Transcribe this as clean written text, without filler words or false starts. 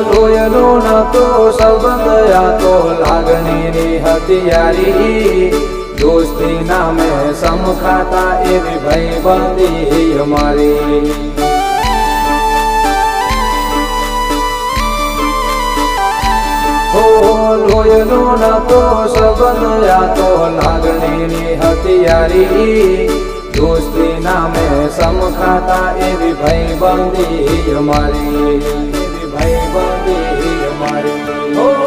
લોયનો નતો સંબંધ આ તો લાગણીની હથિયારી દોસ્તી નામે સમખાતા એવી ભાઈબંધી અમારી લોયનો નતો સંબંધ આ તો લાગણીની હથિયારી દોસ્તી નામે સમખાતા એવી ભાઈબંધી અમારી એવી ભાઈબંધી અમારી